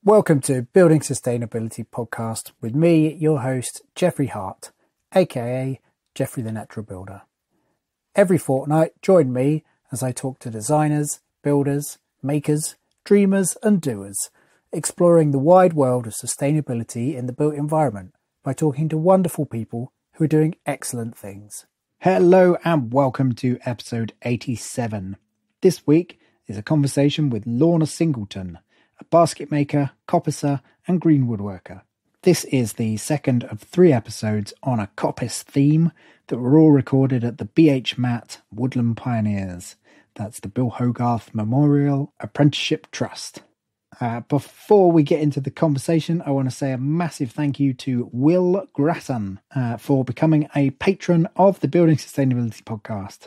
Welcome to Building Sustainability Podcast with me, your host, Jeffrey Hart, aka Jeffrey the Natural Builder. Every fortnight, join me as I talk to designers, builders, makers, dreamers and doers, exploring the wide world of sustainability in the built environment by talking to wonderful people who are doing excellent things. Hello and welcome to episode 87. This week is a conversation with Lorna Singleton, a basket maker, coppicer and green woodworker. This is the second of 3 episodes on a coppice theme that were all recorded at the BH Matt Woodland Pioneers. That's the Bill Hogarth Memorial Apprenticeship Trust. Before we get into the conversation, I want to say a massive thank you to Will Grattan for becoming a patron of the Building Sustainability Podcast.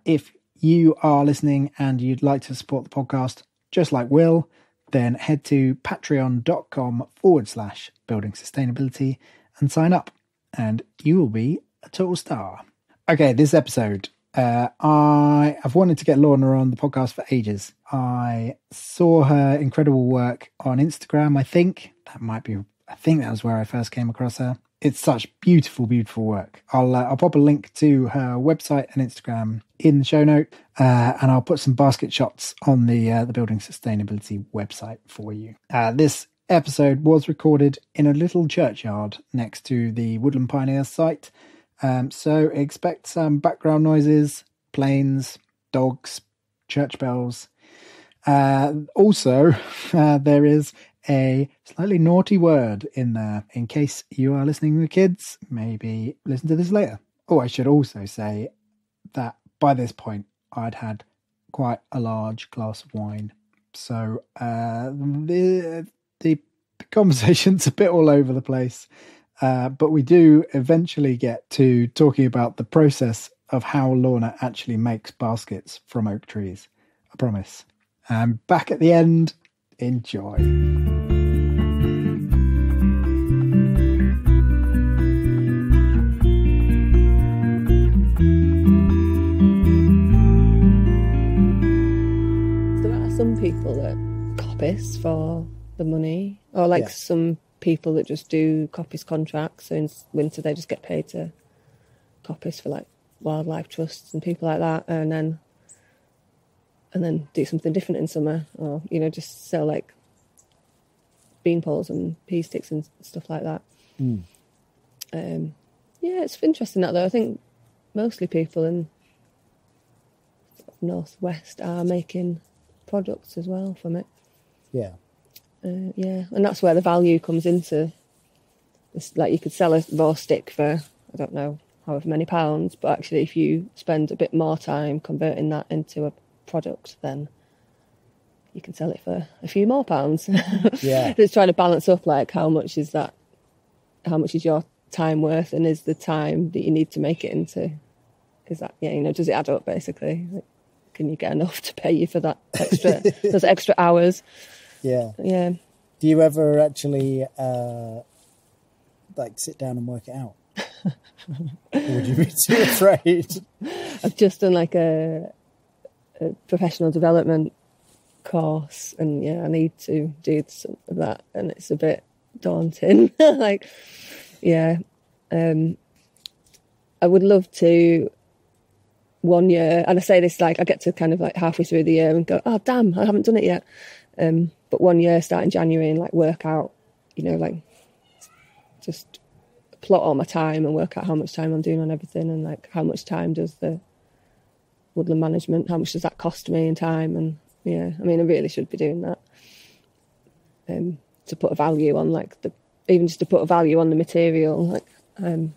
If you are listening and you'd like to support the podcast just like Will, then head to patreon.com/building sustainability and sign up, and you will be a total star. Okay, this episode, I've wanted to get Lorna on the podcast for ages. I saw her incredible work on Instagram. I think that was where I first came across her. It's such beautiful, beautiful work. I'll pop a link to her website and Instagram in the show note, and I'll put some basket shots on the Building Sustainability website for you. This episode was recorded in a little churchyard next to the Woodland Pioneers site, so expect some background noises, planes, dogs, church bells. Also, there is a slightly naughty word in there. In case you are listening with kids, maybe listen to this later. Oh, I should also say that by this point I'd had quite a large glass of wine, so the conversation's a bit all over the place, but we do eventually get to talking about the process of how Lorna actually makes baskets from oak trees. I promise. And back at the end. Enjoy. There are some people that coppice for the money, or some people that just do coppice contracts, so in winter they just get paid to coppice for like wildlife trusts and people like that, and then do something different in summer, or just sell like bean poles and pea sticks and stuff like that. It's interesting that though. I think mostly people in northwest are making products as well from it. And that's where the value comes into. It's like you could sell a raw stick for, I don't know, however many pounds, but actually if you spend a bit more time converting that into a product, then you can sell it for a few more pounds. It's trying to balance up like how much is your time worth, and is the time that you need to make it into, is that does it add up basically? Like, can you get enough to pay you for that extra those extra hours? Do you ever actually sit down and work it out? Or would you be too afraid? I've just done like a professional development course, and I need to do some of that, and it's a bit daunting. I would love to one year, and I say this like I get to kind of like halfway through the year and go, oh damn, I haven't done it yet, but one year starting January and like work out, just plot all my time and work out how much time I'm doing on everything, and like how much time does the woodland management, how much does that cost me in time? And I really should be doing that, to put a value on even just to put a value on the material. Do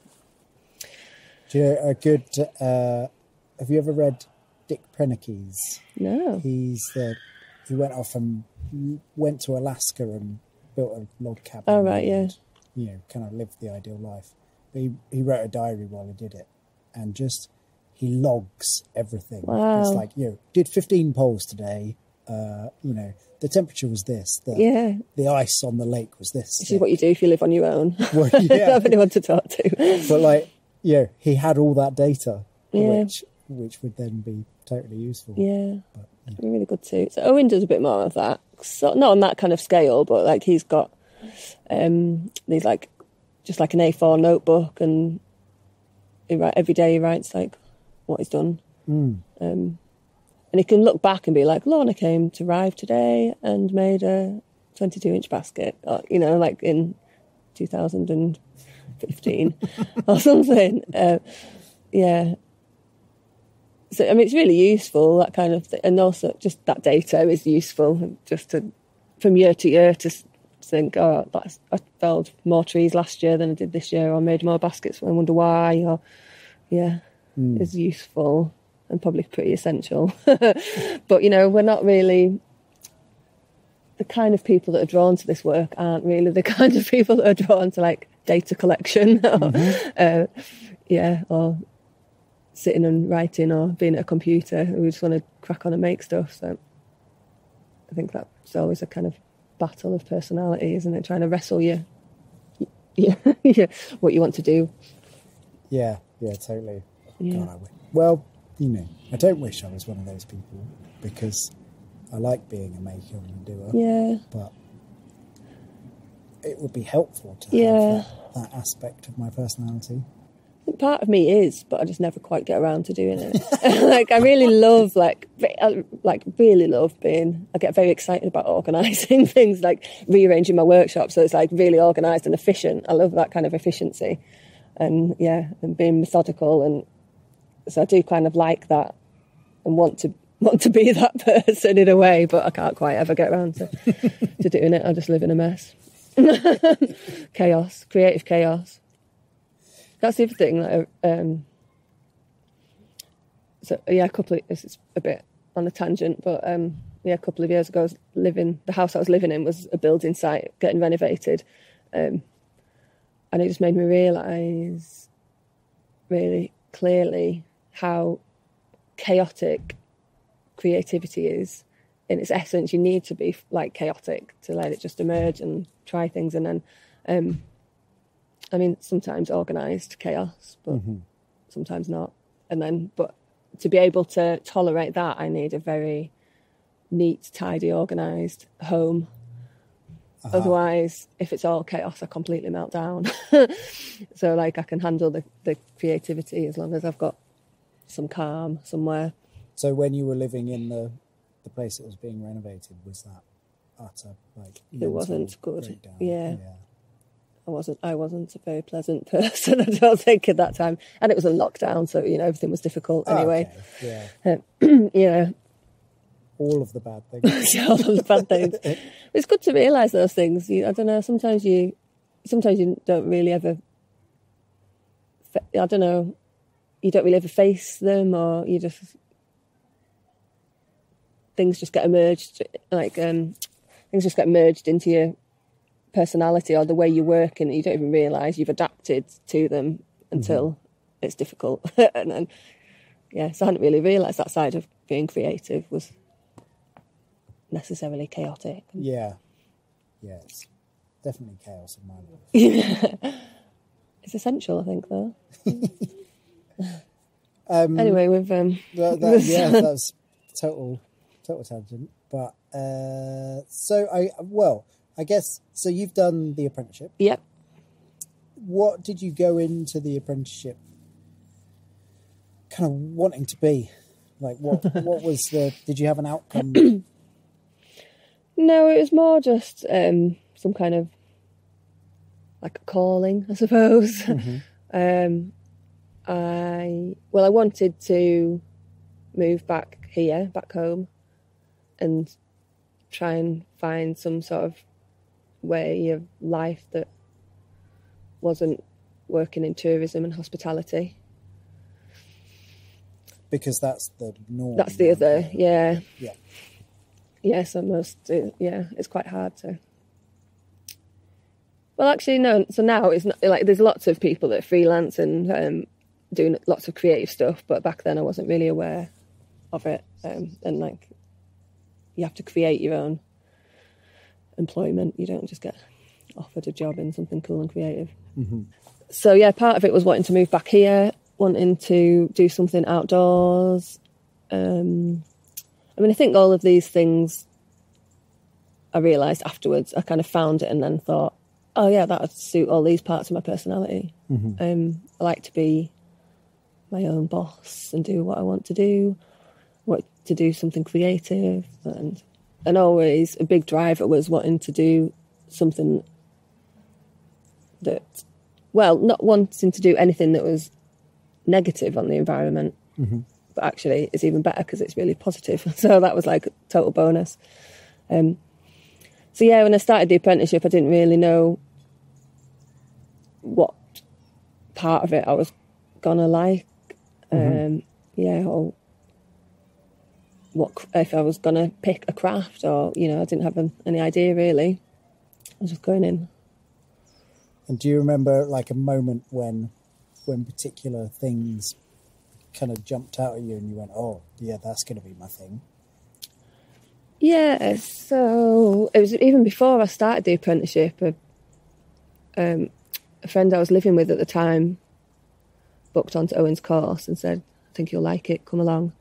you know have you ever read Dick Prennicke's? No. He went off and went to Alaska and built a log cabin. Oh right, and, kind of lived the ideal life. But he wrote a diary while he did it, and just he logs everything. Wow. It's like, did 15 poles today. The temperature was this. The ice on the lake was this. This is what you do if you live on your own. Well, Don't have anyone to talk to. But he had all that data, which would then be totally useful. It's really good too. So Owen does a bit more of that. so not on that kind of scale, but like he's got these like just like an A4 notebook, and every day he writes like what he's done. And he can look back and be like, Lorna came to Rive today and made a 22-inch basket, or, you know, like in 2015 or something. Yeah. So, I mean, it's really useful, that kind of thing. And also just that data is useful just to, from year to year, to think, oh, I felled more trees last year than I did this year, or made more baskets, I wonder why, or, is useful and probably pretty essential. But, you know, we're not really... The kind of people that are drawn to this work aren't really the kind of people that are drawn to, like, data collection, or sitting and writing or being at a computer. We just want to crack on and make stuff. So I think that's always a kind of battle of personality, isn't it? Trying to wrestle what you want to do. Yeah, totally. Yeah. God, well, you know, I don't wish I was one of those people, because I like being a maker and a doer. Yeah. But it would be helpful to have that aspect of my personality. I think part of me is, but I just never quite get around to doing it. Like, I really love, really love being... I get very excited about organising things, like rearranging my workshop so it's like really organised and efficient. I love that kind of efficiency, and being methodical, and so I do kind of like that and want to be that person in a way, but I can't quite ever get around to doing it. I just live in a mess. Chaos, creative chaos. That's the other thing. This is a bit on a tangent, but a couple of years ago, the house I was living in was a building site getting renovated, and it just made me realise really clearly how chaotic creativity is in its essence. You need to be like chaotic to let it just emerge and try things, and then I mean, sometimes organised chaos, but sometimes not. But to be able to tolerate that, I need a very neat, tidy, organised home. Otherwise, if it's all chaos, I completely melt down. So, like, I can handle the creativity as long as I've got some calm somewhere. So when you were living in the place that was being renovated, was that utter, like... It wasn't good. Breakdown? Yeah. I wasn't a very pleasant person, I don't think, at that time. And it was a lockdown, so, you know, everything was difficult anyway. Okay. Yeah. Yeah. All of the bad things. All of the bad things. It's good to realise those things. I don't know, sometimes you don't really ever... I don't know, you don't really ever face them, or you just... Things just get emerged, things just get merged into your personality or the way you work, and you don't even realise you've adapted to them until it's difficult. And then, so I hadn't really realised that side of being creative was necessarily chaotic. Yeah, it's definitely chaos in my life. It's essential, I think, though. Anyway, we've... that's total tangent. But, I guess, so you've done the apprenticeship. Yep. What did you go into the apprenticeship kind of wanting to be? Like, what was did you have an outcome? No, it was more just some kind of, like, a calling, I suppose. I wanted to move back home, and try and find some sort of way of life that wasn't working in tourism and hospitality. Because that's the norm. That's the other, Yeah. Yeah, so it's quite hard to... Well, actually, no. So now it's not, like, there's lots of people that freelance and doing lots of creative stuff, but back then I wasn't really aware of it. And, like, you have to create your own employment. You don't just get offered a job in something cool and creative. So, part of it was wanting to move back here, wanting to do something outdoors. I mean, I think all of these things I realised afterwards, I kind of found it and then thought, oh yeah, that would suit all these parts of my personality. I like to be my own boss and do what I want to do, to do something creative, and always a big driver was wanting to do something that, well, not wanting to do anything that was negative on the environment, but actually it's even better because it's really positive. So that was like a total bonus. So yeah, when I started the apprenticeship, I didn't really know what part of it I was gonna like. Or what if I was gonna pick a craft, or I didn't have any idea really. I was just going in. And do you remember like a moment when particular things kind of jumped out at you and you went, oh yeah, that's going to be my thing? Yeah, so it was even before I started the apprenticeship. A friend I was living with at the time booked onto Owen's course and said, I think you'll like it, come along.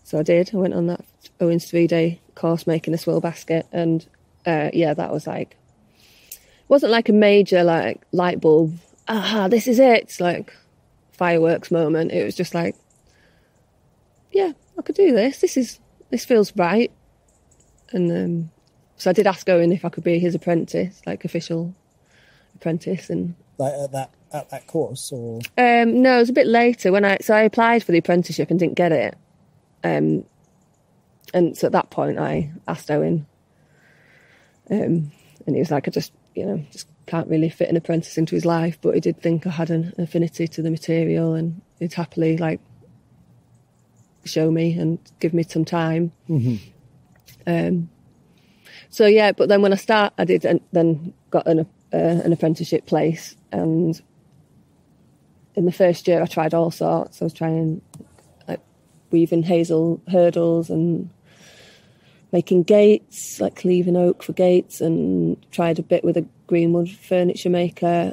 So I did. I went on that Owen's 3-day course making a swill basket, and that was like, wasn't like a major like light bulb, this is it, it's like fireworks moment. It was just like, yeah, I could do this. This feels right. And so I did ask Owen if I could be his apprentice, like official apprentice, and like at that course, or no, it was a bit later when I applied for the apprenticeship and didn't get it. And so at that point I asked Owen, and he was like, I just can't really fit an apprentice into his life, but he did think I had an affinity to the material, and he'd happily like show me and give me some time. So yeah, but then when I did then got an apprenticeship place, and in the first year I tried all sorts. I was trying like weaving hazel hurdles and making gates, like cleaving oak for gates, and tried a bit with a Greenwood furniture maker.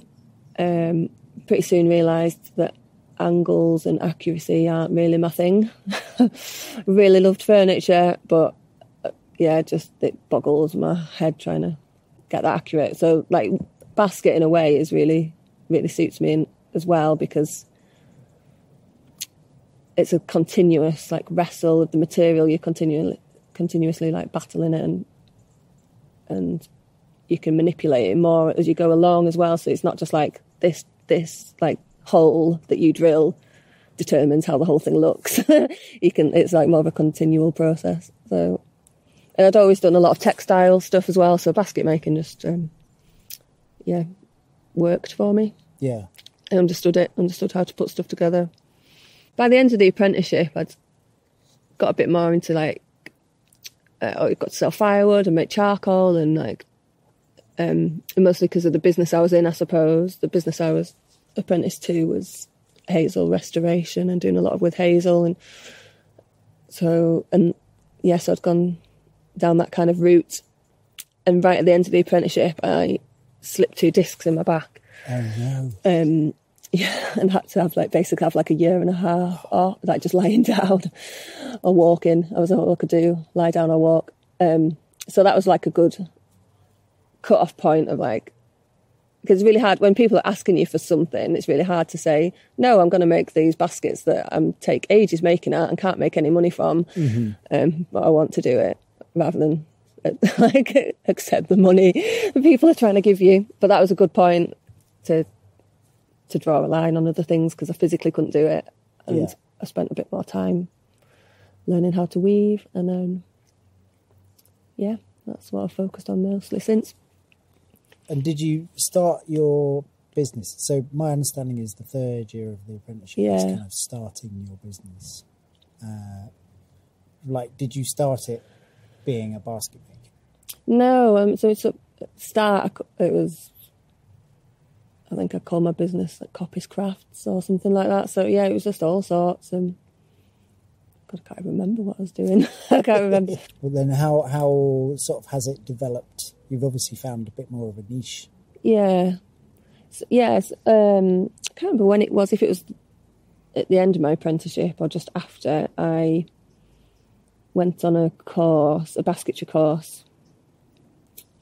Pretty soon realised that angles and accuracy aren't really my thing. Really loved furniture, but it boggles my head trying to get that accurate. So like basket in a way is really, really suits me as well, because it's a continuous like wrestle with the material. You're continuously like battling it, and you can manipulate it more as you go along as well. So it's not just like this like hole that you drill determines how the whole thing looks. It's like more of a continual process. So, and I'd always done a lot of textile stuff as well, so basket making just worked for me. Yeah. I understood how to put stuff together. By the end of the apprenticeship, I'd got a bit more into like I got to sell firewood and make charcoal, and like mostly because of the business I was in, I suppose. The business I was apprenticed to was hazel restoration and doing a lot with hazel, and so I'd gone down that kind of route. And right at the end of the apprenticeship, I slipped 2 discs in my back. Oh no. And had to have like a year and a half off, like just lying down or walking. I was all I could do, lie down or walk. So that was like a good cut-off point of like, because it's really hard when people are asking you for something. It's really hard to say, no, I'm going to make these baskets that I take ages making at and can't make any money from, but I want to do it, rather than like accept the money that people are trying to give you. But that was a good point to draw a line on other things, because I physically couldn't do it, and I spent a bit more time learning how to weave, and then that's what I've focused on mostly since. And did you start your business? So my understanding is the 3rd year of the apprenticeship is kind of starting your business. Did you start it being a basket maker? No, so it's a start. It was, I think I called my business like Coppice Crafts or something like that. So yeah, it was just all sorts, and God, I can't remember what I was doing. I can't remember. Well, then how sort of has it developed? You've obviously found a bit more of a niche. Yeah. So, yes. I can't remember when it was, if it was at the end of my apprenticeship or just after. I went on a course, a basketry course,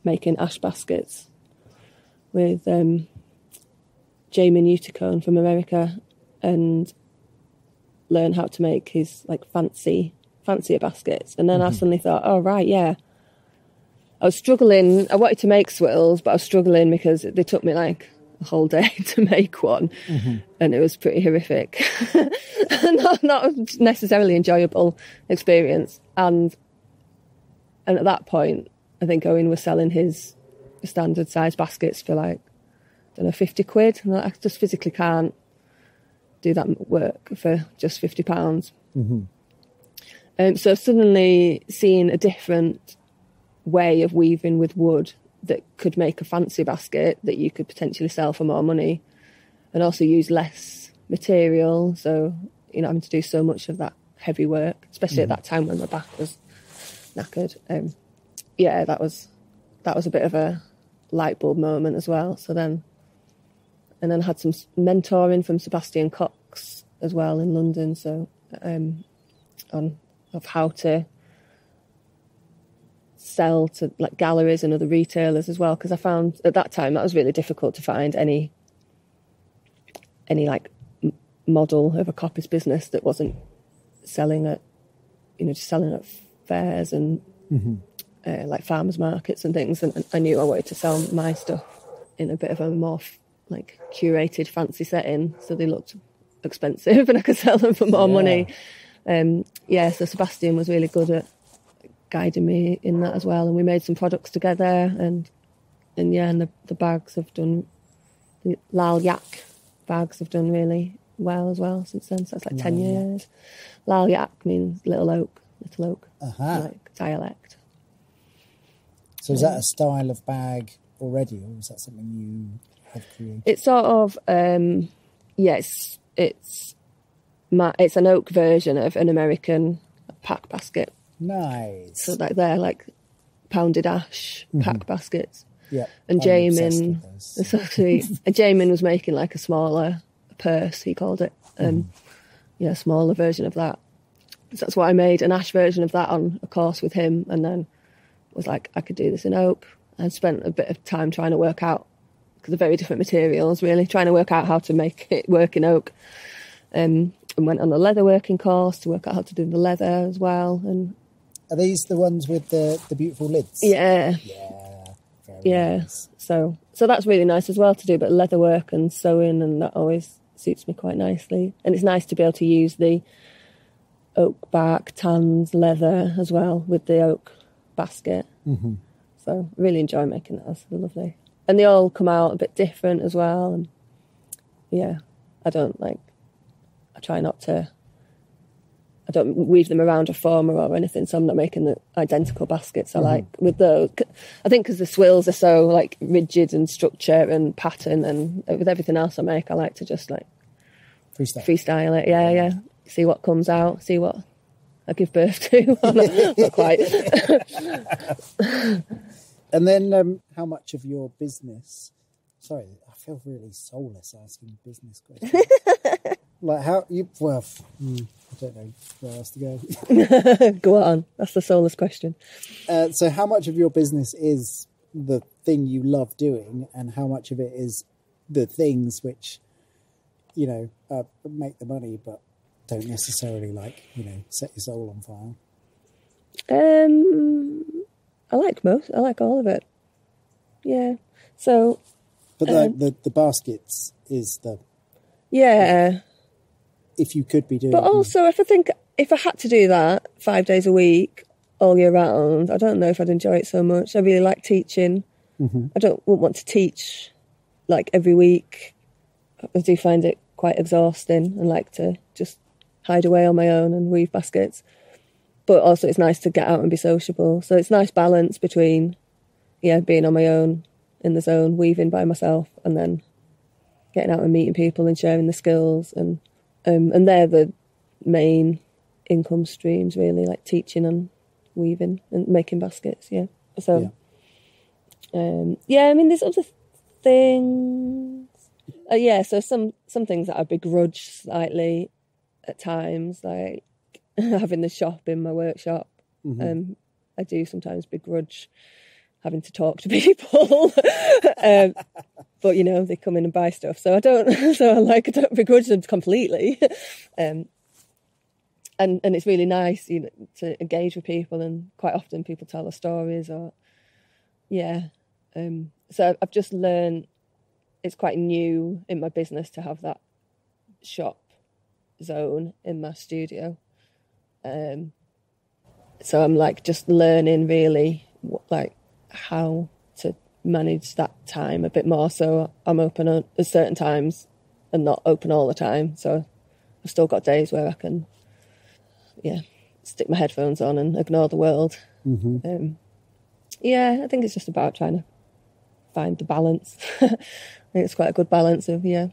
making ash baskets with Jamin Uticone from America, and learn how to make his like fancier baskets. And then I suddenly thought, oh right, yeah. I was struggling. I wanted to make swills, but I was struggling because they took me like a whole day to make one, and it was pretty horrific. not necessarily enjoyable experience. And at that point, I think Owen was selling his standard size baskets for like, I don't know, 50 quid. And I just physically can't do that work for just £50. So suddenly seeing a different way of weaving with wood that could make a fancy basket that you could potentially sell for more money, and also use less material, so you're not having to do so much of that heavy work, especially at that time when my back was knackered. That was a bit of a light bulb moment as well. So then I had some mentoring from Sebastian Cox as well in London, so of how to sell to like galleries and other retailers as well, because I found at that time that was really difficult to find any like model of a coppice business that wasn't selling at, just selling at fairs and like farmers markets and things. And I knew I wanted to sell my stuff in a bit of a more like curated fancy setting, so they looked expensive and I could sell them for more money. So Sebastian was really good at guiding me in that as well, and we made some products together, and the bags have done, the Lal Yak bags have done really well as well since then, so it's like 10 years. Lal Yak means little oak, like dialect. So is that a style of bag already, or is that something you have created? It's sort of it's an oak version of an American pack basket. Nice. So like they're like pounded ash pack baskets. Yeah. And Jamin, it's actually, Jamin was making like a smaller purse, he called it. A smaller version of that. So that's what I made, an ash version of that on a course with him, and then was like, I could do this in oak. I spent a bit of time trying to work out, because they're very different materials, really, trying to work out how to make it work in oak. And went on a leather working course to work out how to do the leather as well. And are these the ones with the beautiful lids? Yeah. Very nice. So that's really nice as well to do, but leather work and sewing, and that always suits me quite nicely. And it's nice to be able to use the oak bark, tans, leather as well with the oak basket. So I really enjoy making that. That's lovely. And they all come out a bit different as well. And I don't weave them around a former or anything, so I'm not making the identical baskets I like with those. I think because the swills are so like rigid and structure and pattern, and with everything else I make, I like to just like freestyle it. Yeah. See what comes out, see what I give birth to. Not quite. And then how much of your business... Sorry, I feel really soulless asking business questions. Like how you... Well, I don't know where else to go. Go on. That's the soulless question. So how much of your business is the thing you love doing, and how much of it is the things which, make the money but don't necessarily set your soul on fire? I like all of it. Yeah. So... But the baskets is the... Yeah. If you could be doing... But also, if I had to do that 5 days a week, all year round, I don't know if I'd enjoy it so much. I really like teaching. I wouldn't want to teach like every week. I do find it quite exhausting, and like to just hide away on my own and weave baskets. But also it's nice to get out and be sociable. So it's a nice balance between, being on my own in the zone, weaving by myself, and then getting out and meeting people and sharing the skills. And they're the main income streams, really, like teaching and weaving and making baskets. Yeah. So, there's other things. So some things that I begrudge slightly at times, like having the shop in my workshop. I do sometimes begrudge having to talk to people. But, you know, they come in and buy stuff. So I don't begrudge them completely. And it's really nice, you know, to engage with people, and quite often people tell their stories or, so I've just learned it's quite new in my business to have that shop zone in my studio. So I'm like just learning really how to manage that time a bit more. So I'm open at certain times and not open all the time. So I've still got days where I can, stick my headphones on and ignore the world. Mm-hmm. I think it's just about trying to find the balance. I think it's quite a good balance of, being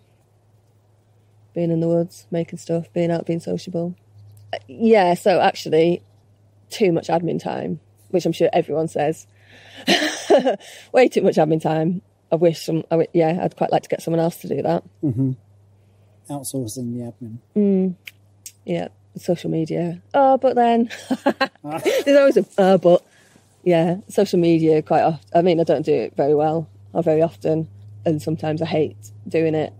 in the woods, making stuff, being out, being sociable. So actually, too much admin time, which I'm sure everyone says. Way too much admin time. I'd quite like to get someone else to do that. Mm-hmm. Outsourcing the admin. Social media. Oh, but then there's always a but. Yeah, social media quite often. I mean, I don't do it very well or very often, and sometimes I hate doing it.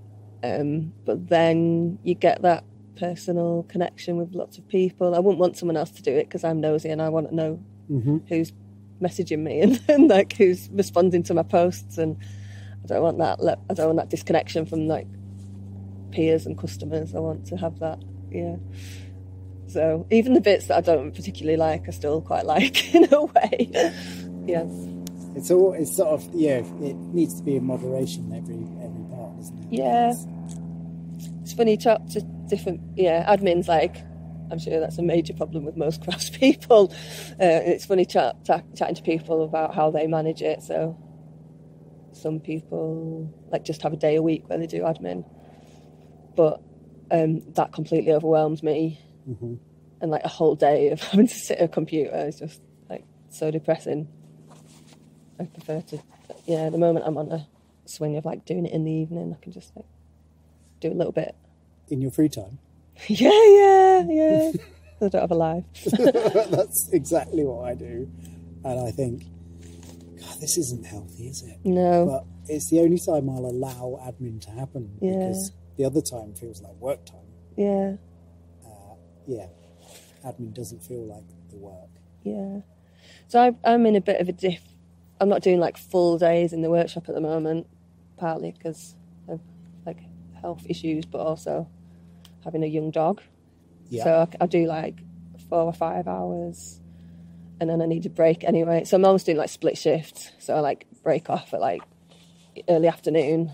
But then you get that personal connection with lots of people. I wouldn't want someone else to do it because I'm nosy and I want to know who's messaging me and like who's responding to my posts, and I don't want that disconnection from like peers and customers. I want to have that. So even the bits that I don't particularly like, I still quite like in a way. It's sort of it needs to be in moderation every part, doesn't it? It's funny, talk to different admins. Like, I'm sure that's a major problem with most craftspeople. It's funny chatting to people about how they manage it. So some people like just have a day a week where they do admin, but that completely overwhelms me. Mm-hmm. And like a whole day of having to sit at a computer is just like so depressing. I prefer to, the moment I'm on a swing of like doing it in the evening, I can just like do a little bit. In your free time? Yeah. I don't have a life. That's exactly what I do. And I think, God, this isn't healthy, is it? No. But it's the only time I'll allow admin to happen because the other time feels like work time. Admin doesn't feel like the work. So I'm in a bit of a diff. I'm not doing like full days in the workshop at the moment, partly because of like health issues, but also having a young dog. So I do like 4 or 5 hours and then I need a break anyway. So I'm almost doing like split shifts. So I like break off at like early afternoon,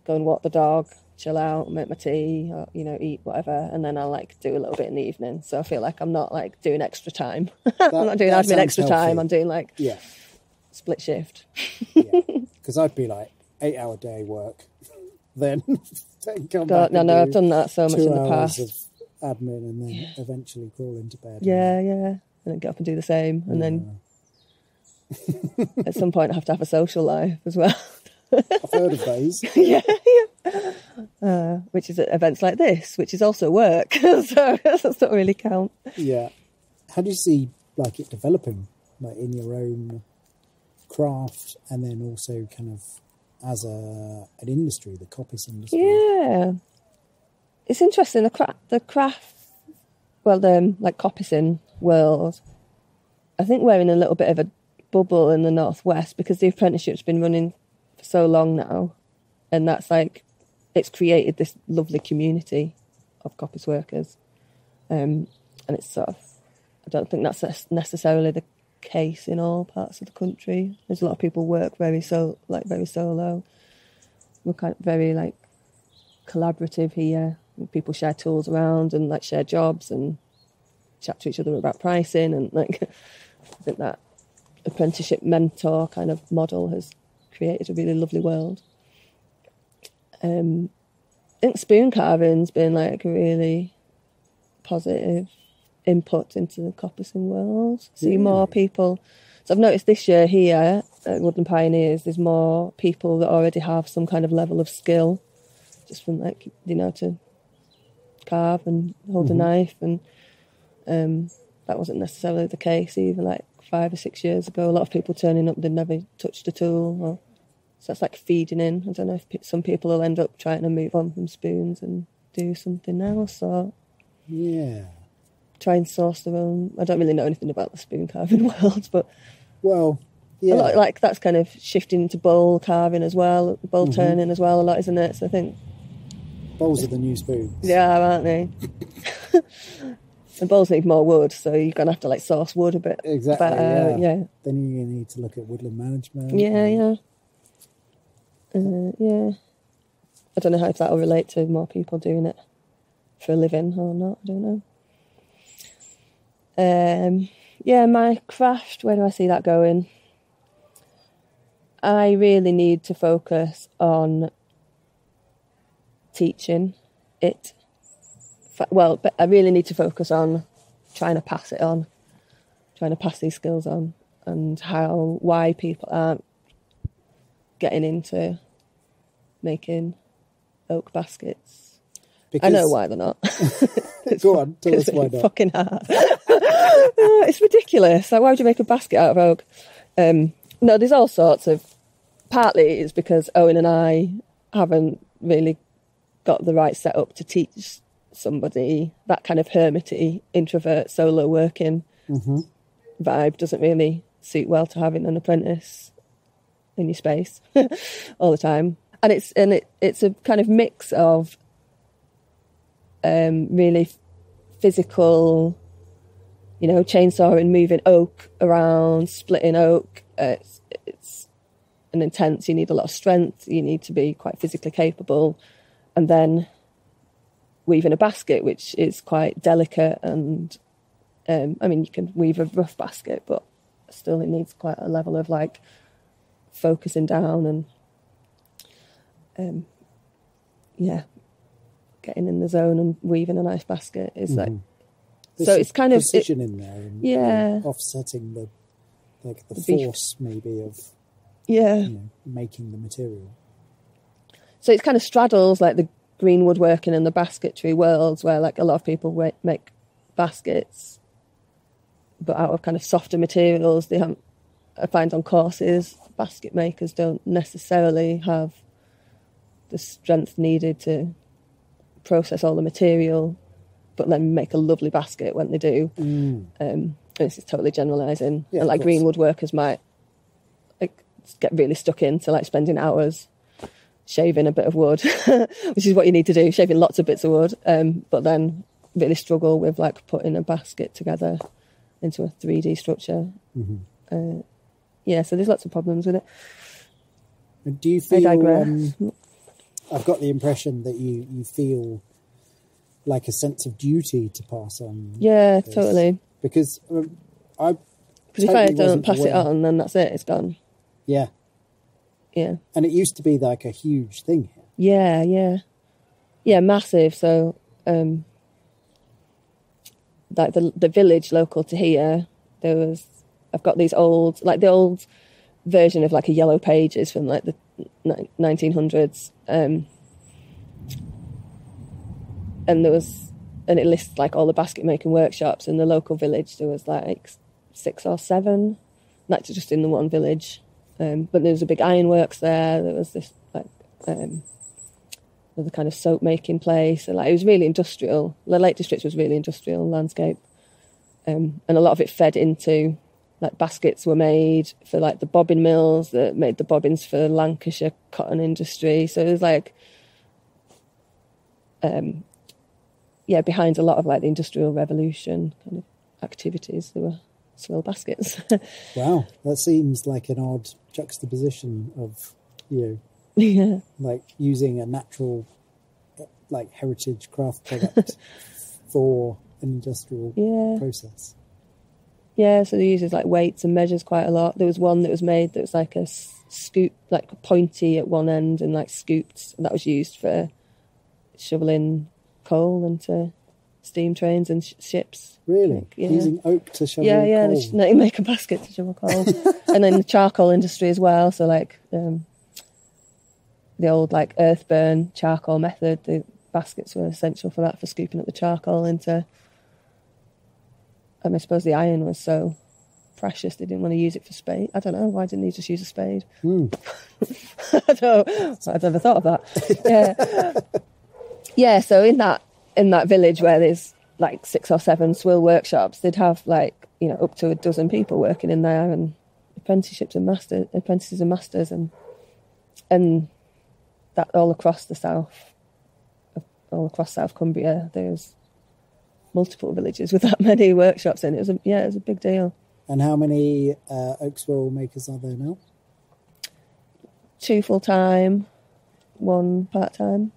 go and walk the dog, chill out, make my tea, or, eat whatever, and then I'll like do a little bit in the evening. So I feel like I'm not like doing extra time. I'm not doing admin extra healthy. time. I'm doing like split shift. Because I'd be like 8-hour day work, then come back. No, I've done that so much in the past. 2 hours of admin and then eventually crawl into bed. And then get up and do the same, and then at some point I have to have a social life as well. I've heard of those. Which is at events like this, which is also work. So that's not really count. How do you see like it developing, like in your own craft, and then also kind of as an industry, the coppice industry? It's interesting. The craft, the like coppicing world. I think we're in a little bit of a bubble in the Northwest because the apprenticeship's been running for so long now, and that's like it's created this lovely community of coppice workers, and it's sort of, I don't think that's necessarily the case in all parts of the country. There's a lot of people work very solo. We're kind of very like collaborative here. People share tools around and like share jobs and chat to each other about pricing, and like I think that apprenticeship mentor kind of model has created a really lovely world. I think spoon carving's been like a really positive input into the coppicing world. See more people. So I've noticed this year here at Woodland Pioneers, there's more people that already have some kind of level of skill, just from like, to carve and hold a knife, and that wasn't necessarily the case either like 5 or 6 years ago. A lot of people turning up, they'd never touched a tool. So that's like feeding in. I don't know if some people will end up trying to move on from spoons and do something else, or try and source their own. I don't really know anything about the spoon carving world, but a lot, like that's kind of shifting to bowl carving as well, bowl turning as well a lot, isn't it? So I think bowls are the new spoons. Yeah, aren't they? And bowls need more wood, so you're going to have to like source wood a bit. Exactly, better. yeah. Then you need to look at woodland management. Yeah. I don't know if that will relate to more people doing it for a living or not. I don't know. My craft, where do I see that going? I really need to focus on teaching it. Well, but I really need to focus on trying to pass it on, trying to pass these skills on, and why people aren't getting into making oak baskets. Because... I know why they're not. Go on, tell us why not. Fucking hard. It's ridiculous. Like, why would you make a basket out of oak? No, there's all sorts of... Partly it's because Owen and I haven't really got the right setup to teach somebody. That kind of hermity, introvert, solo working vibe doesn't really suit well to having an apprentice in your space all the time. And it's a kind of mix of really physical, chainsawing, moving oak around, splitting oak. It's an intense, you need a lot of strength, you need to be quite physically capable. And then weaving a basket, which is quite delicate, and you can weave a rough basket, but still it needs quite a level of like focusing down and getting in the zone and weaving a nice basket is like There's so it's kind of precision in there, and offsetting the force maybe of making the material. So it's kind of straddles like the green woodworking and the basketry worlds, where like a lot of people make baskets, but out of kind of softer materials. I find on courses, basket makers don't necessarily have the strength needed to process all the material, but then make a lovely basket when they do. This is totally generalising. And like green woodworkers might get really stuck into like spending hours shaving a bit of wood, which is what you need to do, shaving lots of bits of wood, but then really struggle with like putting a basket together into a 3D structure. So there's lots of problems with it. Do you feel... I digress. I've got the impression that you feel like a sense of duty to pass on. Yeah, totally. Because if I don't pass it on, then that's it, it's gone. Yeah. Yeah. And it used to be like a huge thing here. Yeah, massive. So, like the village local to here, I've got these old, like the old version of like a Yellow Pages from like the 1900s. And it lists like all the basket making workshops in the local village. There was like 6 or 7, that's just in the one village. But there was a big ironworks there. There was this like the kind of soap making place. And, like, it was really industrial. The Lake District was really industrial landscape, and a lot of it fed into like baskets were made for like the bobbin mills that made the bobbins for Lancashire cotton industry. So it was like behind a lot of like the Industrial Revolution kind of activities, there were swill baskets. Wow, that seems like an odd juxtaposition of, like using a natural, like heritage craft product for an industrial process. Yeah, so they uses like weights and measures quite a lot. There was one that was made that was like a scoop, like pointy at one end and like scooped, and that was used for shoveling coal into steam trains and ships. Really? Using oak to shovel coal? Yeah, they make a basket to shovel coal. And then the charcoal industry as well, so like the old like earth burn charcoal method, the baskets were essential for that, for scooping up the charcoal into... And I suppose the iron was so precious. They didn't want to use it for spade. I don't know. Why didn't they just use a spade? I'd never thought of that. Yeah. So in that village where there's like 6 or 7 swill workshops, they'd have like, you know, up to a dozen people working in there, and apprentices and masters, and that all across South Cumbria, there's multiple villages with that many workshops in it. It was a big deal. And how many oak swill makers are there now? 2 full-time, 1 part-time.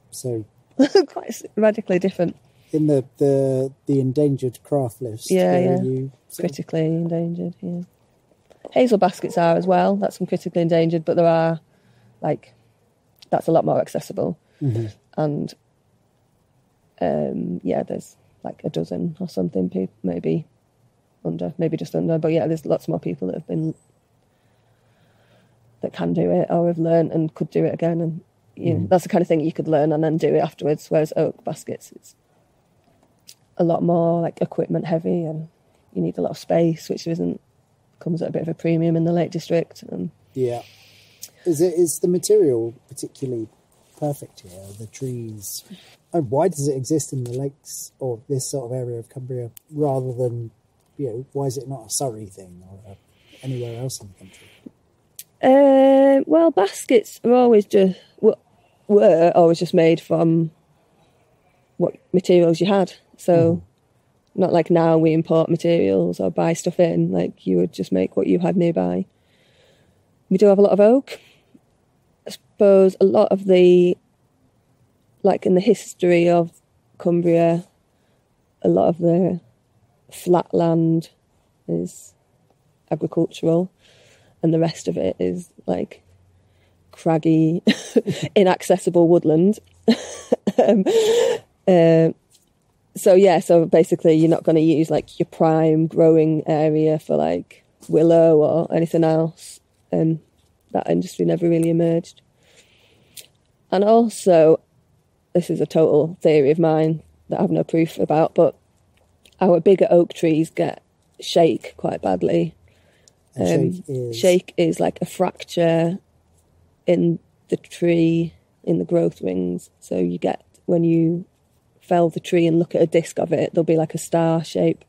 So quite radically different. In the endangered craft list. Yeah. Critically endangered, yeah. Hazel baskets are as well. That's critically endangered, but there are, like, that's a lot more accessible. Mm-hmm. And, there's like a dozen or something, maybe just under. But yeah, there's lots more people that can do it or have learned and could do it again. And, you know, that's the kind of thing you could learn and then do it afterwards. Whereas oak baskets, it's a lot more like equipment heavy, and you need a lot of space, which comes at a bit of a premium in the Lake District. Yeah. Is the material particularly perfect here? The trees? And why does it exist in the lakes or this sort of area of Cumbria rather than, you know, why is it not a Surrey thing or anywhere else in the country? Well, baskets were always just made from what materials you had. So not like now we import materials or buy stuff in, like you would just make what you had nearby. We do have a lot of oak. I suppose a lot of the, like in the history of Cumbria, a lot of the flat land is agricultural, and the rest of it is like craggy, inaccessible woodland. So basically you're not going to use like your prime growing area for like willow or anything else. And that industry never really emerged. And also, this is a total theory of mine that I have no proof about, but our bigger oak trees get shake quite badly. Shake is like a fracture in the tree, in the growth rings. So you get, when you fell the tree and look at a disc of it, there'll be like a star shape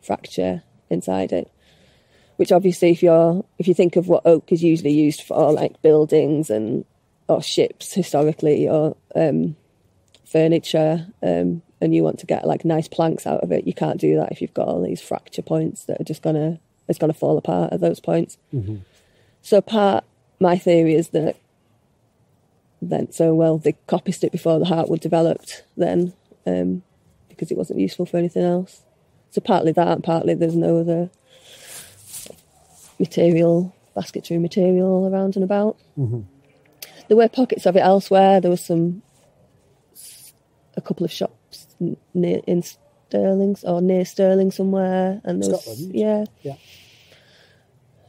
fracture inside it, which obviously if you think of what oak is usually used for, like buildings or ships historically, or furniture, and you want to get like nice planks out of it, you can't do that if you've got all these fracture points that are just it's gonna fall apart at those points. Mm-hmm. So my theory is that they coppiced it before the heartwood developed then, because it wasn't useful for anything else. So partly that, and partly there's no other basketry material around and about. Mm-hmm. There were pockets of it elsewhere. There was a couple of shops near Stirling somewhere, and there was, Scotland. Yeah.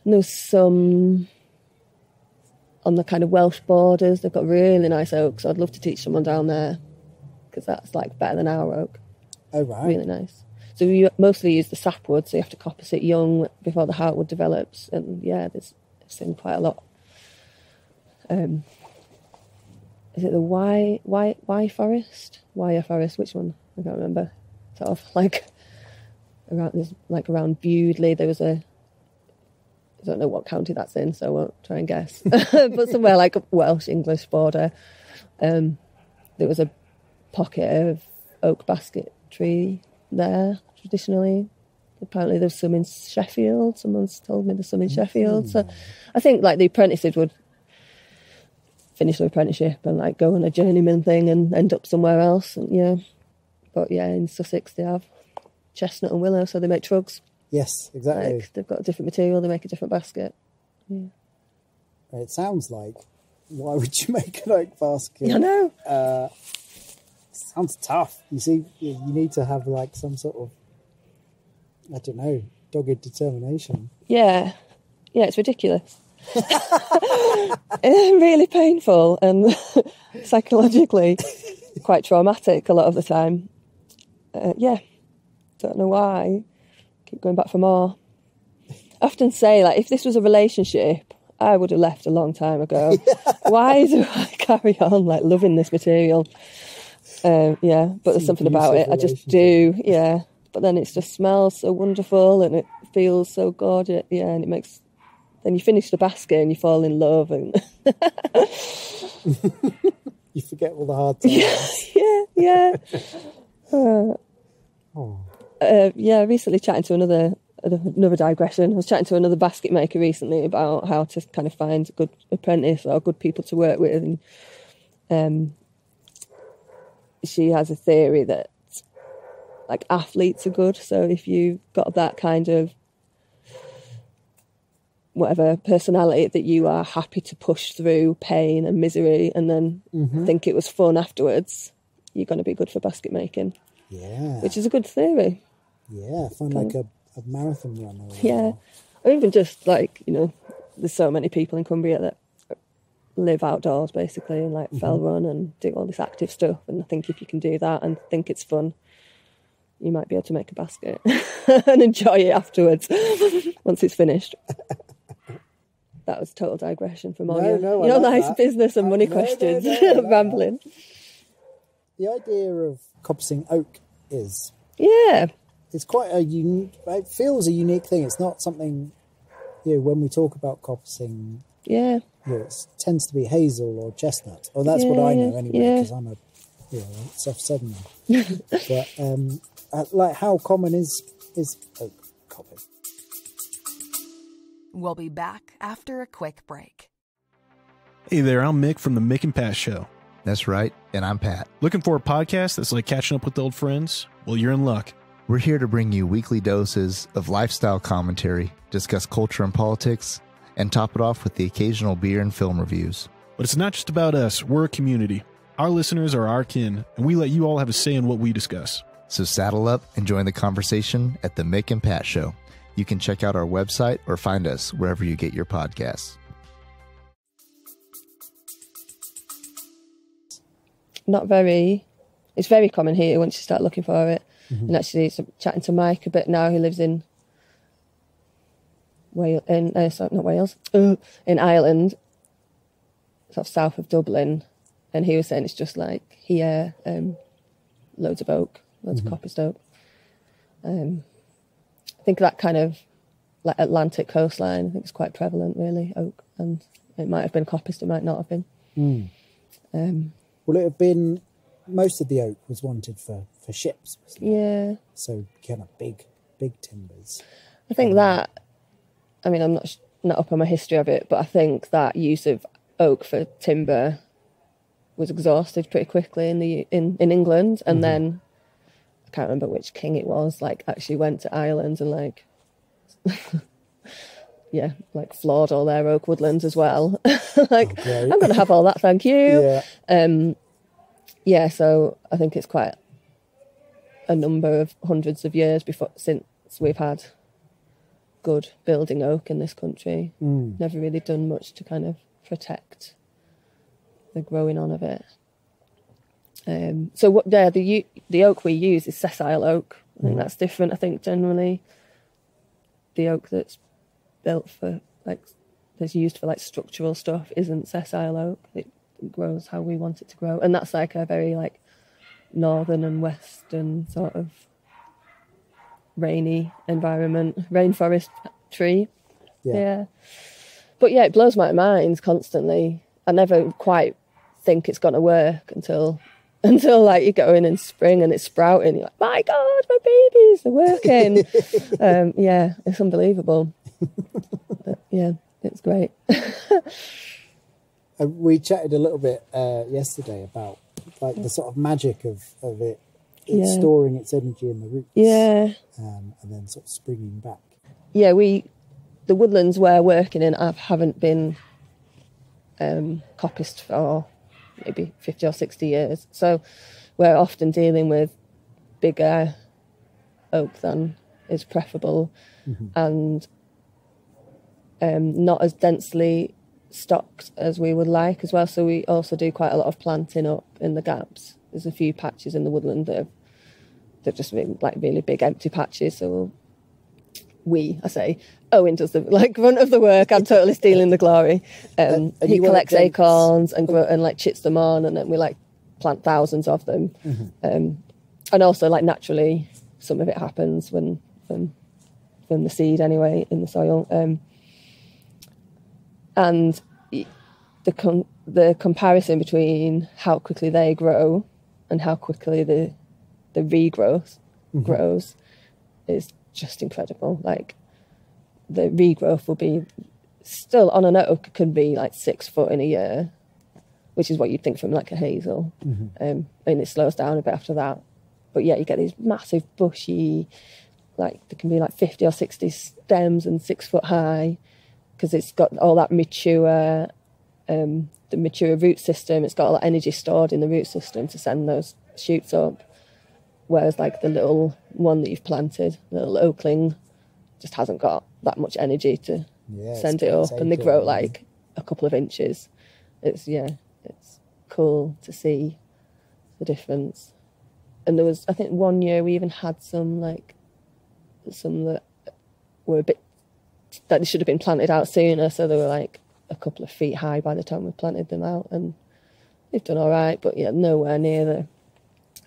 And there was some on the kind of Welsh borders. They've got really nice oak, so I'd love to teach someone down there, because that's like better than our oak. Oh, right. Really nice. So we mostly use the sapwood, so you have to coppice it young before the heartwood develops. And yeah, I've seen quite a lot. Is it the Y forest? Wire forest? Which one? I can't remember. Sort of like around Bewdley. There was I don't know what county that's in, so I won't try and guess. But somewhere like a Welsh-English border, there was a pocket of oak basket tree there traditionally. Apparently there's some in Sheffield. Someone's told me there's some in Sheffield. So I think like the apprentices would finish their apprenticeship and like go on a journeyman thing and end up somewhere else. And, yeah. But yeah, in Sussex they have chestnut and willow, so they make trugs. Yes, exactly. Like, they've got a different material, they make a different basket. Yeah. It sounds like, why would you make an oak basket? I know. Sounds tough. You see, you need to have like some sort of, I don't know, dogged determination. Yeah, it's ridiculous. Really painful and psychologically quite traumatic a lot of the time. Don't know why. keep going back for more. I often say, like, if this was a relationship, I would have left a long time ago. Why do I carry on, like, loving this material? But there's something about it. I just do, yeah. But then it just smells so wonderful and it feels so gorgeous. Yeah, and it makes... Then you finish the basket and you fall in love and... You forget all the hard times. Yeah. Recently chatting to another digression. I was chatting to another basket maker recently about how to kind of find a good apprentice or good people to work with, and she has a theory that like athletes are good. So if you've got that kind of whatever personality that you are happy to push through pain and misery and then think it was fun afterwards, you're going to be good for basket making. Yeah. Which is a good theory. Yeah, find like a marathon runner. Yeah. Or even just like, there's so many people in Cumbria that live outdoors basically and like fell run and do all this active stuff. And I think if you can do that and think it's fun, you might be able to make a basket and enjoy it afterwards once it's finished. That was total digression from all your nice business and money questions. Rambling. The idea of coppicing oak is... Yeah. It's quite a unique... It feels a unique thing. It's not something... when we talk about coppicing... Yeah. It tends to be hazel or chestnut. Or that's what I know anyway, because I'm a soft southerner. But like, how common is oak coppice? We'll be back after a quick break. Hey there, I'm Mick from the Mick and Pat Show. That's right, and I'm Pat. Looking for a podcast that's like catching up with old friends? Well, you're in luck. We're here to bring you weekly doses of lifestyle commentary, discuss culture and politics, and top it off with the occasional beer and film reviews. But it's not just about us. We're a community. Our listeners are our kin, and we let you all have a say in what we discuss. So saddle up and join the conversation at the Mick and Pat Show. You can check out our website or find us wherever you get your podcasts. It's very common here once you start looking for it. And actually, chatting to Mike a bit now, who lives in in Ireland, sort of south of Dublin, and he was saying it's just like here, loads of oak, loads of coppiced oak. I think that kind of like Atlantic coastline, I think it's quite prevalent, really, oak, and it might have been coppiced, it might not have been. Will it have been? Most of the oak was wanted for ships. Yeah. So kind of big timbers. I think that. I mean, I'm not up on my history of it, but I think that use of oak for timber was exhausted pretty quickly in England, and then I can't remember which king it was. Like, actually went to Ireland and like, floored all their oak woodlands as well. Like, I'm going to have all that, thank you. Yeah. So I think it's quite a number of hundreds of years since we've had good building oak in this country. Never really done much to kind of protect the growing on of it. So what? Yeah, the oak we use is sessile oak. I think that's different. I think generally the oak that's built for that's used for structural stuff isn't sessile oak. It grows how we want it to grow, and that's like a very northern and western sort of rainy environment, rainforest tree. Yeah. But yeah, it blows my mind constantly. I never quite think it's going to work until you go in spring and it's sprouting. You're like, my God, my babies are working. It's unbelievable. But yeah, it's great. We chatted a little bit yesterday about the sort of magic of it. It's storing its energy in the roots. Yeah. And then sort of springing back. Yeah, the woodlands we're working in haven't been coppiced for maybe 50 or 60 years. So we're often dealing with bigger oak than is preferable and not as densely stocked as we would like as well. So we also do quite a lot of planting up in the gaps. There's a few patches in the woodland that have just been really big empty patches. So we'll I say, Owen does the brunt of the work. I'm totally stealing the glory. He collects acorns and like chits them on, and then we like plant thousands of them. And also like naturally, some of it happens from the seed anyway in the soil. And the comparison between how quickly they grow and how quickly the regrowth grows is just incredible. Like the regrowth will be still on an oak can be like 6 foot in a year, which is what you'd think from like a hazel. And it slows down a bit after that. But yeah, you get these massive bushy, like there can be like 50 or 60 stems and 6 foot high, because it's got all that mature, the mature root system. It's got all that energy stored in the root system to send those shoots up. Whereas like the little one that you've planted, the little oakling, just hasn't got that much energy to send it up, and they grow like a couple of inches. It's cool to see the difference. And there was, I think, one year we even had some that were a bit, that they should have been planted out sooner, so they were like a couple of feet high by the time we planted them out, and they've done all right, but yeah, nowhere near the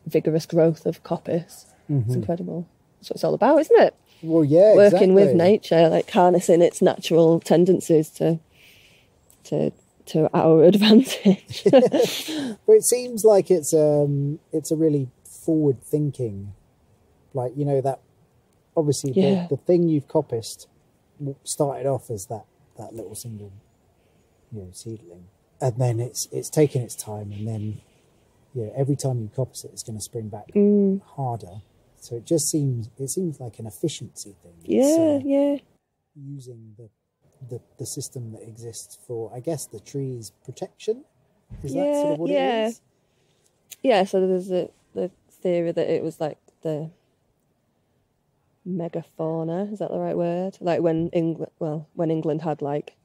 vigorous growth of coppice. It's incredible. That's what it's all about, isn't it? Well, yeah, working with nature, like harnessing its natural tendencies to our advantage. But it seems like it's a really forward thinking, like, you know, that obviously the thing you've coppiced started off as that little single, you know, seedling, and then it's taken its time, and then every time you coppice it, it's going to spring back harder. So it seems like an efficiency thing. Using the system that exists for, I guess, the tree's protection. Is that sort of what it is? Yeah, so there's the theory that it was like the megafauna, is that the right word? Like when England had like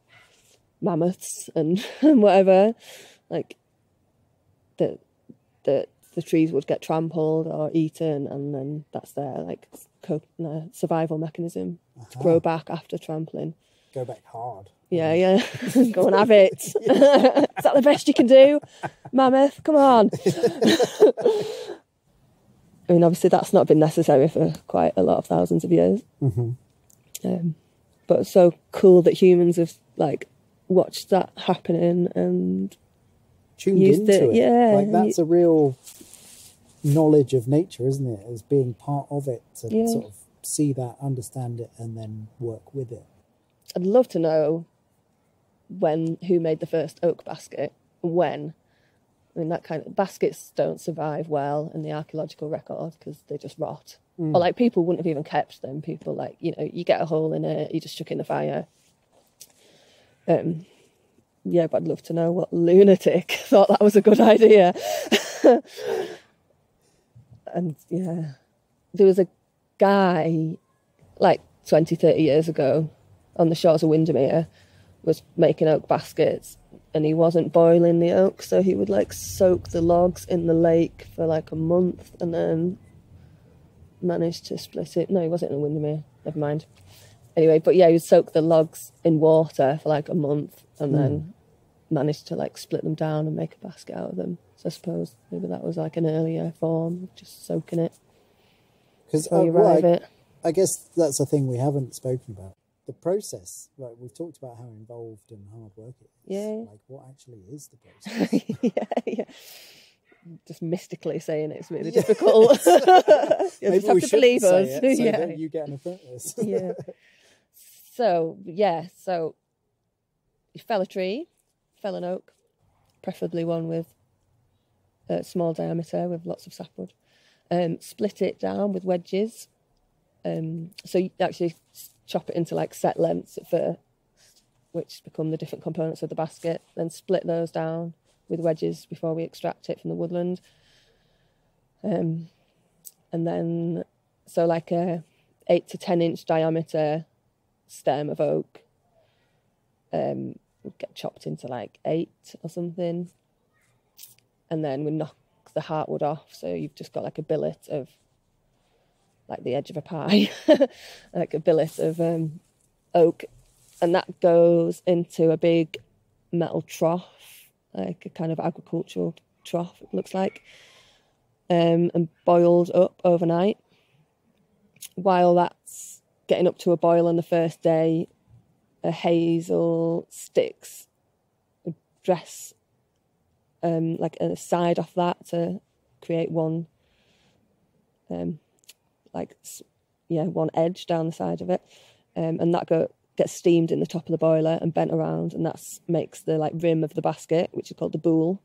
mammoths and whatever, like that the trees would get trampled or eaten, and then that's their like survival mechanism to grow back after trampling. Go back hard. Yeah. Go and have it. Is that the best you can do, mammoth? Come on. I mean, obviously that's not been necessary for quite a lot of thousands of years. But it's so cool that humans have like watched that happening and tuned into it. Yeah, like that's a real knowledge of nature, isn't it? As being part of it, to sort of see that, understand it, and then work with it. I'd love to know who made the first oak basket. When. I mean, that kind of baskets don't survive well in the archaeological record because they just rot. Or like people wouldn't have even kept them. People like, you know, you get a hole in it, you just chuck in the fire. Yeah, but I'd love to know what lunatic thought that was a good idea. And yeah, there was a guy like 20, 30 years ago on the shores of Windermere was making oak baskets, and he wasn't boiling the oak, so he would like soak the logs in the lake for like a month and then managed to split it. No, he wasn't in Windermere, never mind. Anyway, but yeah, he would soak the logs in water for like a month and then managed to like split them down and make a basket out of them. So I suppose maybe that was like an earlier form of just soaking it. Because I guess that's a thing we haven't spoken about. The process, like we've talked about how involved and hard work it is. Yeah. Like what actually is the process? yeah. Just mystically saying it's really difficult. You just have to believe us. So that you get an apprentice. So you fell a tree, fell an oak, preferably one with a small diameter with lots of sapwood. Split it down with wedges. So you actually chop it into like set lengths at first, which become the different components of the basket, then split those down with wedges before we extract it from the woodland. And then, so like a 8 to 10 inch diameter stem of oak would get chopped into like 8 or something. And then we knock the heartwood off, so you've just got like a billet of like the edge of a pie, like a billet of oak, and that goes into a big metal trough, like a kind of agricultural trough, it looks like, and boiled up overnight. While that's getting up to a boil on the first day, a hazel sticks a dress, like a side off that to create one, one edge down the side of it, and that gets steamed in the top of the boiler and bent around, and that makes the like rim of the basket, which is called the boule.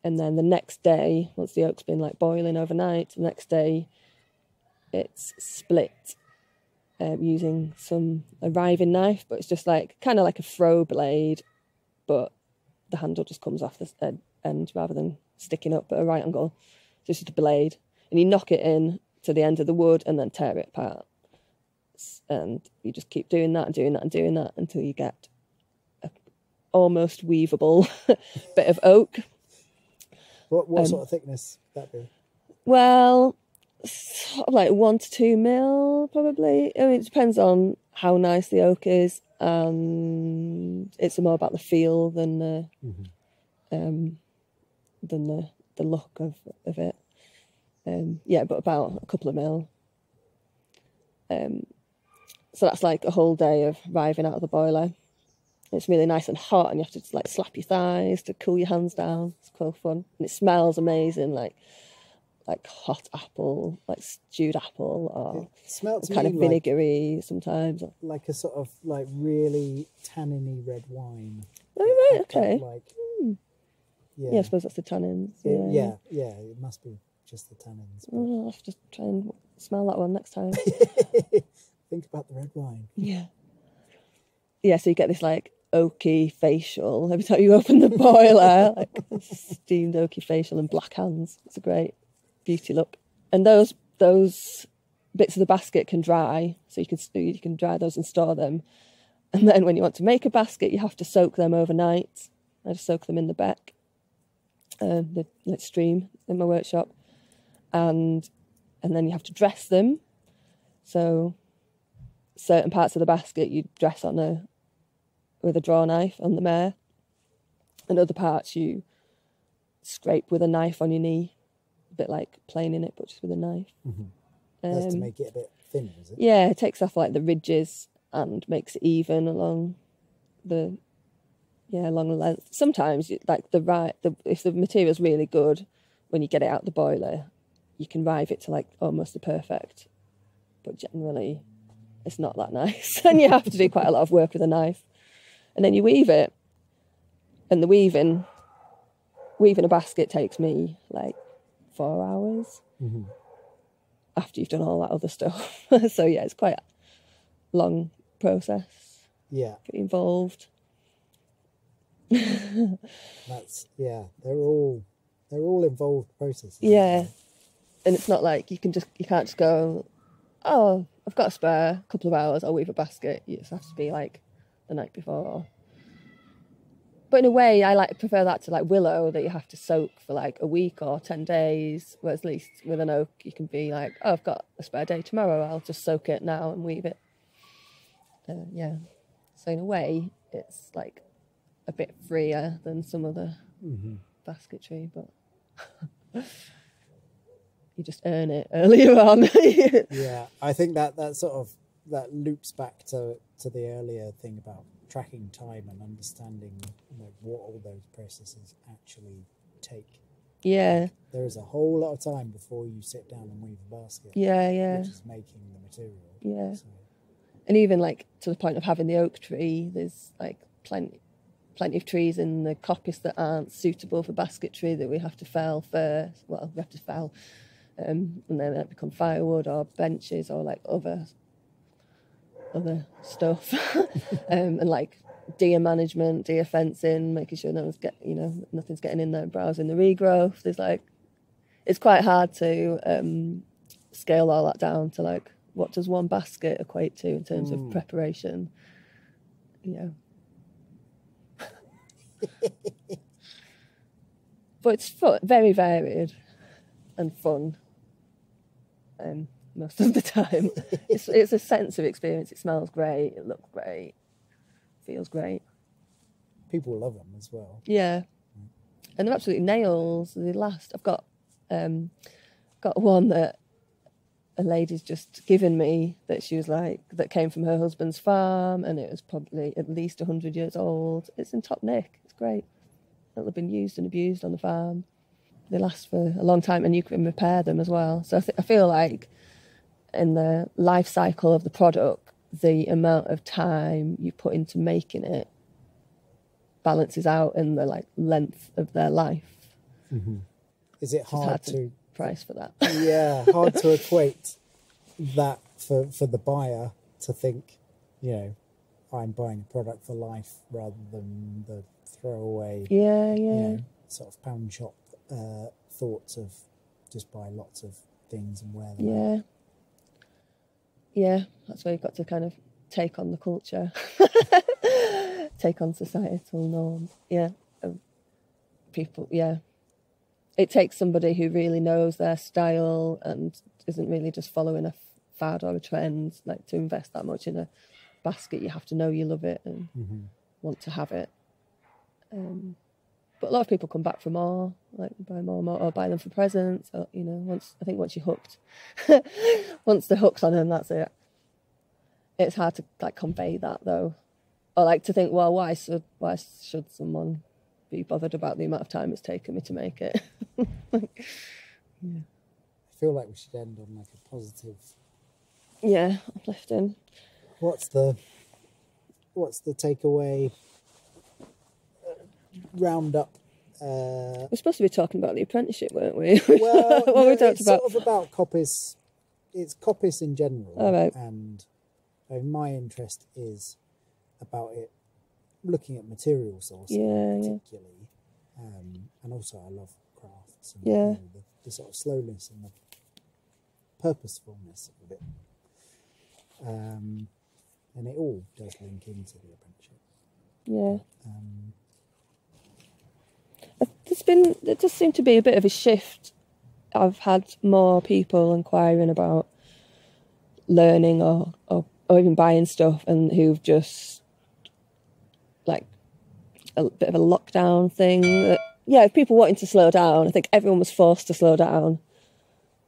And then the next day, once the oak's been like boiling overnight, the next day it's split using a riving knife, but it's just like kind of like a throw blade, but the handle just comes off the end rather than sticking up at a right angle. So it's just a blade, and you knock it in to the end of the wood and then tear it apart. And you just keep doing that and doing that and doing that until you get a almost weavable bit of oak. What sort of thickness would that be? Well, sort of like 1 to 2 mil, probably. I mean, it depends on how nice the oak is, and it's more about the feel than the look of it. But about a couple of mil. So that's like a whole day of riving out of the boiler. It's really nice and hot, and you have to like slap your thighs to cool your hands down. It's quite fun, and it smells amazing, like hot apple, like stewed apple, or it smells kind of vinegary sometimes. Like a sort of like really tanniny red wine. Oh right, okay. Yeah, I suppose that's the tannins. Yeah, it must be just the tannins. I'll have to try and smell that one next time. Think about the red wine. Yeah, so you get this like oaky facial every time you open the boiler, like steamed oaky facial and black hands. It's a great beauty look. And those bits of the basket can dry, so you can dry those and store them. And then when you want to make a basket, you have to soak them overnight. I just soak them in the beck, the stream in my workshop, and then you have to dress them. So certain parts of the basket you dress with a draw knife on the mare, and other parts you scrape with a knife on your knee, a bit like planing it, but just with a knife. Mm-hmm. That's to make it a bit thinner, is it? Yeah, it takes off like the ridges and makes it even along the length. Sometimes, like if the material's really good, when you get it out the boiler, you can rive it to like almost the perfect. But generally, it's not that nice, and you have to do quite a lot of work with a knife. And then you weave it, and the weaving a basket takes me like 4 hours after you've done all that other stuff. So yeah, it's quite a long process. Yeah, pretty involved. They're all involved processes. Yeah, and it's not like you can't just go, oh, I've got a spare couple of hours, I'll weave a basket. You just have to be like the night before. But in a way, I prefer that to like willow, that you have to soak for like a week or 10 days. Whereas at least with an oak, you can be like, oh, I've got a spare day tomorrow, I'll just soak it now and weave it. So in a way, it's like a bit freer than some other basketry, but you just earn it earlier on. Yeah, I think that sort of that loops back to the earlier thing about tracking time and understanding what all those processes actually take. Yeah. Like, there is a whole lot of time before you sit down and weave a basket. Yeah. Which is making the material. Yeah. So. And even like to the point of having the oak tree, there's like plenty of trees in the coppice that aren't suitable for basketry that we have to fell first. Well, we have to fell, and then that become firewood or benches or like other stuff. And like deer management, deer fencing, making sure nothing's getting in there, browsing the regrowth. There's like, it's quite hard to scale all that down to like, what does one basket equate to in terms of preparation? But it's fun, very varied and fun. most of the time. It's a sensory experience. It smells great, it looks great, feels great. People love them as well. Yeah. And they're absolutely nails. I've got one that a lady's just given me that she was like, that came from her husband's farm, and it was probably at least 100 years old. It's in top nick. It's great. It'll have been used and abused on the farm. They last for a long time, and you can repair them as well. So I feel like in the life cycle of the product, the amount of time you put into making it balances out in the like length of their life. Mm-hmm. Is it hard to price for that? Yeah, hard to equate that for the buyer to think, you know, I'm buying a product for life rather than the throwaway, you know, sort of pound shop thoughts of just buy lots of things and wear them out. Yeah, that's where you've got to kind of take on the culture, take on societal norms. People, it takes somebody who really knows their style and isn't really just following a fad or a trend. Like, to invest that much in a basket, you have to know you love it and want to have it. But a lot of people come back for more, like buy more or buy them for presents. Or, you know, once you're hooked, once they're hooked on them, that's it. It's hard to like convey that though, or like to think, well, why should someone be bothered about the amount of time it's taken me to make it? I feel like we should end on like a positive. Yeah, uplifting. What's the takeaway? Roundup. We're supposed to be talking about the apprenticeship, weren't we? Well, what we talked about. Sort of about coppice. It's coppice in general, right. And my interest is about it. Looking at material sourcing, particularly, and also I love crafts. And, you know, the sort of slowness and the purposefulness of it, and it all does link into the apprenticeship. Yeah. There does seem to be a bit of a shift. I've had more people inquiring about learning or even buying stuff, and who've just like a bit of a lockdown thing. People wanting to slow down. I think everyone was forced to slow down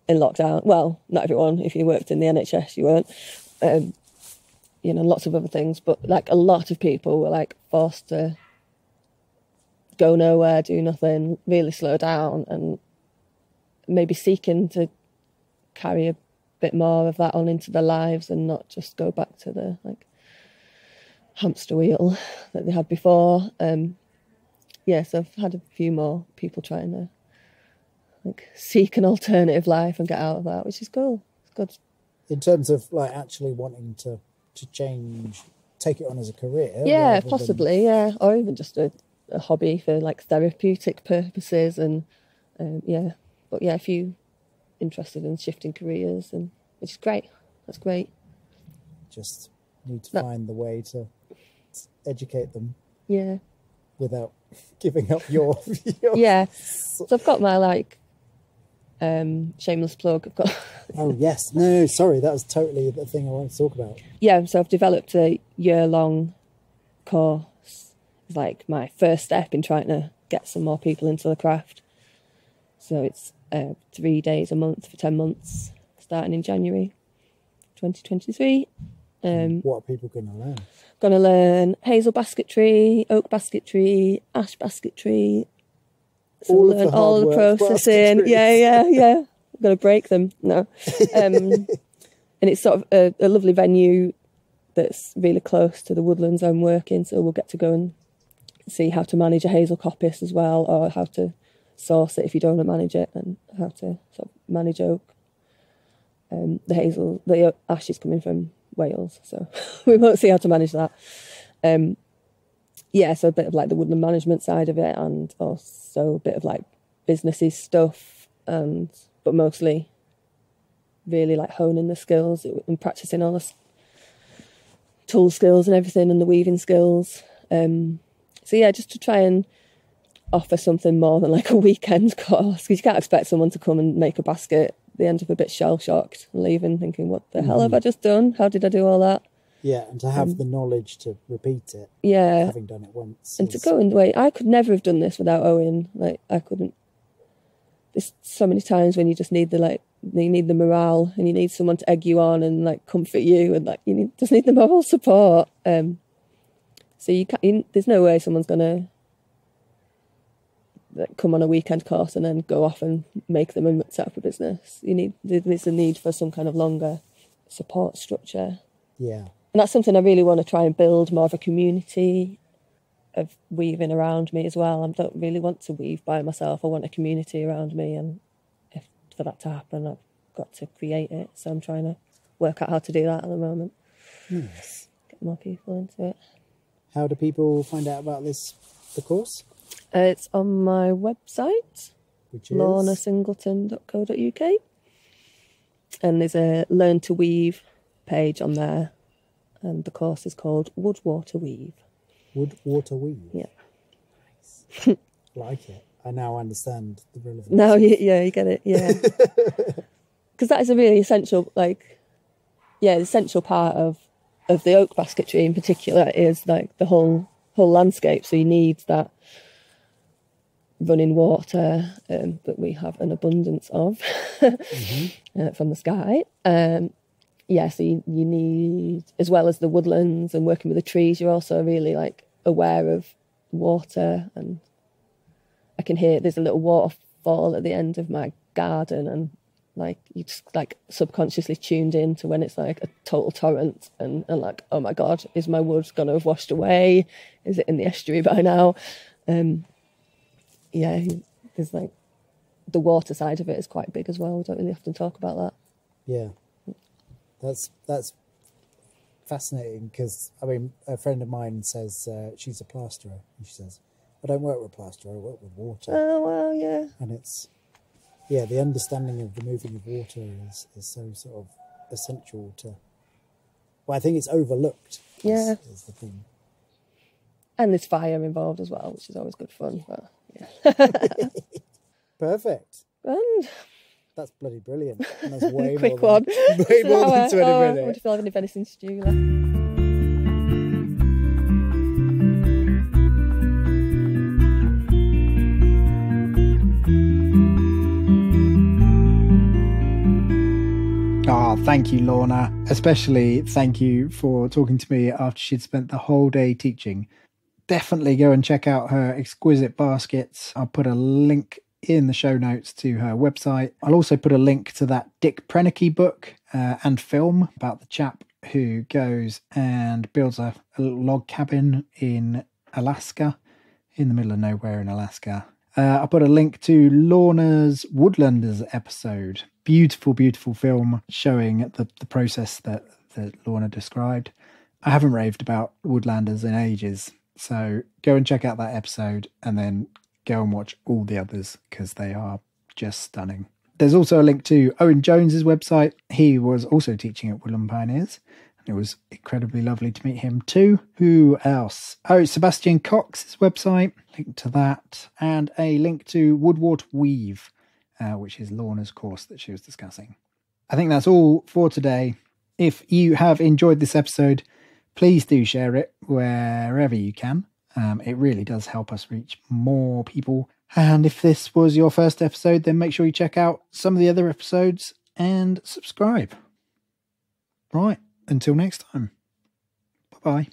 in lockdown. Well, not everyone. If you worked in the NHS, you weren't. You know, lots of other things, but like a lot of people were like forced to go nowhere, do nothing, really slow down, and maybe seeking to carry a bit more of that on into their lives and not just go back to the like hamster wheel that they had before. So I've had a few more people trying to like seek an alternative life and get out of that, which is cool. It's good. In terms of like actually wanting to change, take it on as a career. Yeah, possibly, or even just a hobby for like therapeutic purposes, and if you interested in shifting careers, and which is great. That's great. Just need to find the way to educate them. Yeah. Without giving up your So I've got my like shameless plug. I've got Oh yes. No, sorry, that was totally the thing I wanted to talk about. Yeah, so I've developed a year-long course. It's like my first step in trying to get some more people into the craft. So it's 3 days a month for 10 months, starting in January 2023. What are people going to learn? Going to learn hazel basketry, oak basketry, ash basketry. So all learn all the processing. Yeah. I'm going to break them. No. And it's sort of a lovely venue that's really close to the woodlands I'm working, so we'll get to go and see how to manage a hazel coppice as well, or how to source it if you don't want to manage it, and how to sort of manage oak. The ash is coming from Wales, so we won't see how to manage that. So a bit of like the woodland management side of it, and also a bit of like businessy stuff, but mostly really like honing the skills and practicing all the tool skills and everything, and the weaving skills. Just to try and offer something more than like a weekend course, because you can't expect someone to come and make a basket they end up a bit shell-shocked and leaving thinking, what the hell have I just done? How did I do all that? Yeah, and to have the knowledge to repeat it. Yeah. Having done it once. And to go and wait, I could never have done this without Owen. Like, I couldn't. There's so many times when you just need you need the morale, and you need someone to egg you on and like comfort you, and like just need the moral support. So there's no way someone's gonna come on a weekend course and then go off and make them and set up a business. There's a need for some kind of longer support structure. Yeah. And that's something I really want to try and build, more of a community of weaving around me as well. I don't really want to weave by myself. I want a community around me, and for that to happen, I've got to create it. So I'm trying to work out how to do that at the moment. Yes. Get more people into it. How do people find out about the course? It's on my website, which is lornasingleton.co.uk. And there's a Learn to Weave page on there. And the course is called Wood Water Weave. Wood Water Weave? Yeah. Nice. Like it. I now understand the relevance. No, you get it, yeah. Because that is a really essential, essential part of the oak basketry in particular is like the whole landscape. So you need that running water that we have an abundance of from the sky. So you need, as well as the woodlands and working with the trees, you're also really like aware of water. And I can hear there's a little waterfall at the end of my garden, and like you just like subconsciously tuned in to when it's like a total torrent and like, oh my God, is my wood going to have washed away? Is it in the estuary by now? There's like the water side of it is quite big as well. We don't really often talk about that. Yeah. That's fascinating, because I mean, a friend of mine says she's a plasterer, and she says, I don't work with plaster, I work with water. Oh, well, yeah. And it's, the understanding of the moving of water is so sort of essential to, I think it's overlooked. Is the thing. And there's fire involved as well, which is always good fun. But yeah. Perfect. And that's bloody brilliant. And that's way quick more one. Way more than 20 minutes. I wonder if you'll have any venison stew left. Thank you, Lorna. Especially thank you for talking to me after she'd spent the whole day teaching. Definitely go and check out her exquisite baskets. I'll put a link in the show notes to her website. I'll also put a link to that Dick Prenneke book and film about the chap who goes and builds a little log cabin in Alaska, in the middle of nowhere in Alaska. I'll put a link to Lorna's Woodlanders episode. Beautiful, beautiful film showing the process that Lorna described. I haven't raved about Woodlanders in ages, so go and check out that episode and then go and watch all the others, because they are just stunning. There's also a link to Owen Jones's website. He was also teaching at Woodland Pioneers. It was incredibly lovely to meet him too. Who else? Oh, Sebastian Cox's website, link to that, and a link to Woodwater Weave, which is Lorna's course that she was discussing. I think that's all for today. If you have enjoyed this episode, please do share it wherever you can. It really does help us reach more people. And if this was your first episode, then make sure you check out some of the other episodes and subscribe. Right. Until next time. Bye-bye.